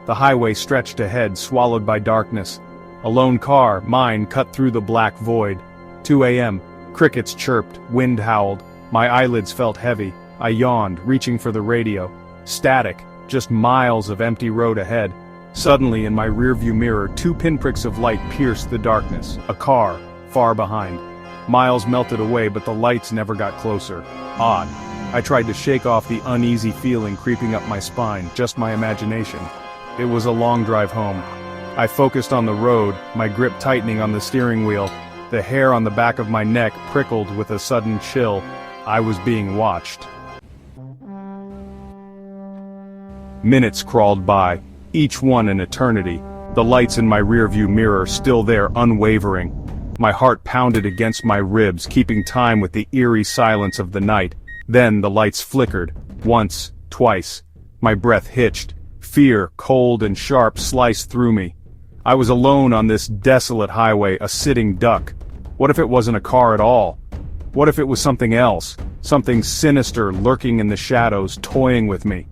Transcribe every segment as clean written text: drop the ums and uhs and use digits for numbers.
The highway stretched ahead, swallowed by darkness. A lone car, mine, cut through the black void. 2 a.m. Crickets chirped, wind howled. My eyelids felt heavy. I yawned, reaching for the radio. Static, just miles of empty road ahead. Suddenly, in my rearview mirror, 2 pinpricks of light pierced the darkness. A car, far behind. Miles melted away, but the lights never got closer. Odd. I tried to shake off the uneasy feeling creeping up my spine, just my imagination. It was a long drive home. I focused on the road, my grip tightening on the steering wheel. The hair on the back of my neck prickled with a sudden chill. I was being watched. Minutes crawled by, each one an eternity. The lights in my rearview mirror still there, unwavering. My heart pounded against my ribs, keeping time with the eerie silence of the night. Then the lights flickered. Once, twice. My breath hitched. Fear, cold and sharp, sliced through me. I was alone on this desolate highway, a sitting duck. What if it wasn't a car at all? What if it was something else? Something sinister lurking in the shadows, toying with me.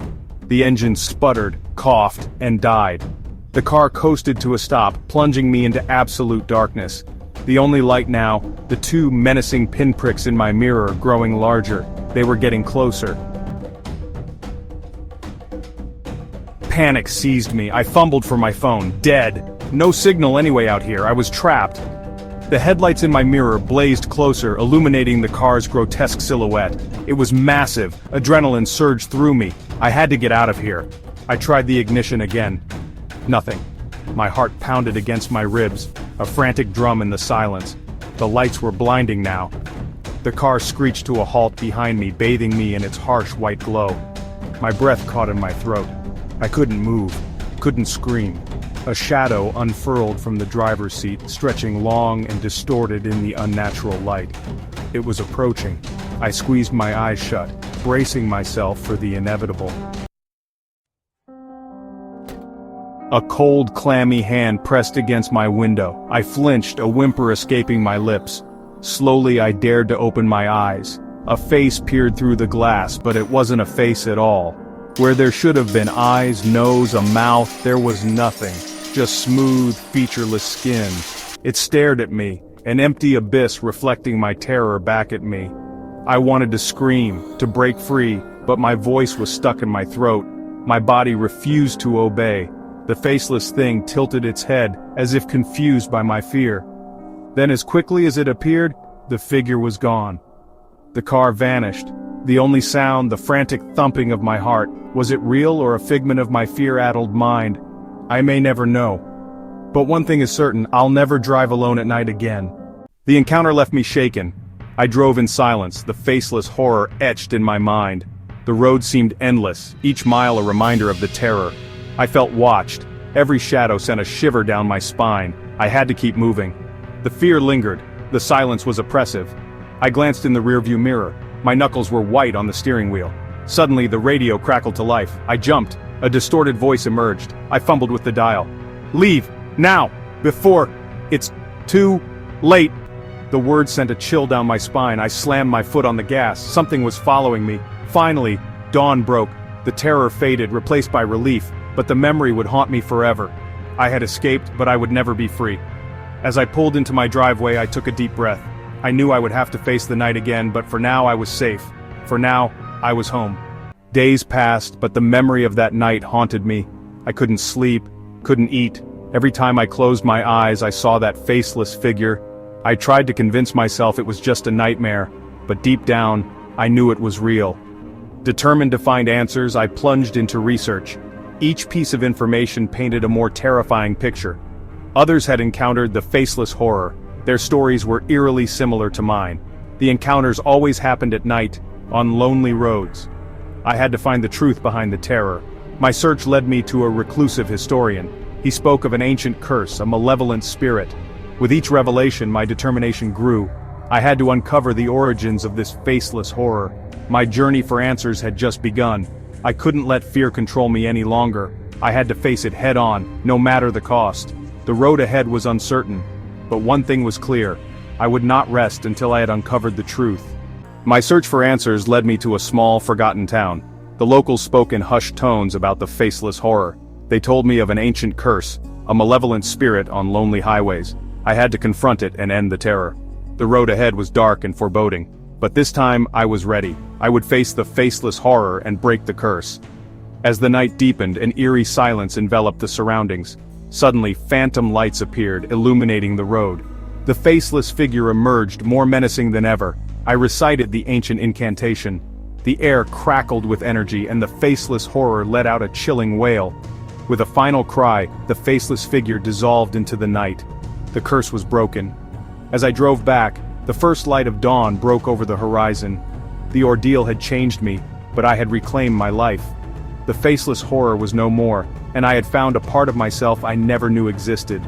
The engine sputtered, coughed, and died. The car coasted to a stop, plunging me into absolute darkness. The only light now, the 2 menacing pinpricks in my mirror growing larger. They were getting closer. Panic seized me. I fumbled for my phone. Dead. No signal anyway out here. I was trapped. The headlights in my mirror blazed closer, illuminating the car's grotesque silhouette. It was massive. Adrenaline surged through me. I had to get out of here. I tried the ignition again. Nothing. My heart pounded against my ribs, a frantic drum in the silence. The lights were blinding now. The car screeched to a halt behind me, bathing me in its harsh white glow. My breath caught in my throat. I couldn't move, couldn't scream. A shadow unfurled from the driver's seat, stretching long and distorted in the unnatural light. It was approaching. I squeezed my eyes shut, bracing myself for the inevitable. A cold, clammy hand pressed against my window. I flinched, a whimper escaping my lips. Slowly I dared to open my eyes. A face peered through the glass, but it wasn't a face at all. Where there should have been eyes, nose, a mouth, there was nothing. Just smooth, featureless skin. It stared at me, an empty abyss reflecting my terror back at me. I wanted to scream, to break free, but my voice was stuck in my throat. My body refused to obey. The faceless thing tilted its head, as if confused by my fear. Then as quickly as it appeared, the figure was gone. The car vanished. The only sound, the frantic thumping of my heart. Was it real or a figment of my fear-addled mind? I may never know. But one thing is certain, I'll never drive alone at night again. The encounter left me shaken. I drove in silence, the faceless horror etched in my mind. The road seemed endless, each mile a reminder of the terror. I felt watched. Every shadow sent a shiver down my spine. I had to keep moving. The fear lingered. The silence was oppressive. I glanced in the rearview mirror. My knuckles were white on the steering wheel. Suddenly, the radio crackled to life. I jumped. A distorted voice emerged. I fumbled with the dial. "Leave! Now! Before it's too late!" The words sent a chill down my spine. I slammed my foot on the gas. Something was following me. Finally, dawn broke. The terror faded, replaced by relief, but the memory would haunt me forever. I had escaped, but I would never be free. As I pulled into my driveway, I took a deep breath. I knew I would have to face the night again, but for now I was safe. For now, I was home. Days passed, but the memory of that night haunted me. I couldn't sleep, couldn't eat. Every time I closed my eyes, I saw that faceless figure. I tried to convince myself it was just a nightmare, but deep down, I knew it was real. Determined to find answers, I plunged into research. Each piece of information painted a more terrifying picture. Others had encountered the faceless horror. Their stories were eerily similar to mine. The encounters always happened at night, on lonely roads. I had to find the truth behind the terror. My search led me to a reclusive historian. He spoke of an ancient curse, a malevolent spirit. With each revelation, my determination grew. I had to uncover the origins of this faceless horror. My journey for answers had just begun. I couldn't let fear control me any longer. I had to face it head-on, no matter the cost. The road ahead was uncertain, but one thing was clear. I would not rest until I had uncovered the truth. My search for answers led me to a small, forgotten town. The locals spoke in hushed tones about the faceless horror. They told me of an ancient curse, a malevolent spirit on lonely highways. I had to confront it and end the terror. The road ahead was dark and foreboding, but this time I was ready. I would face the faceless horror and break the curse. As the night deepened, an eerie silence enveloped the surroundings. Suddenly, phantom lights appeared, illuminating the road. The faceless figure emerged, more menacing than ever. I recited the ancient incantation. The air crackled with energy, and the faceless horror let out a chilling wail. With a final cry, the faceless figure dissolved into the night. The curse was broken. As I drove back, the first light of dawn broke over the horizon. The ordeal had changed me, but I had reclaimed my life. The faceless horror was no more, and I had found a part of myself I never knew existed.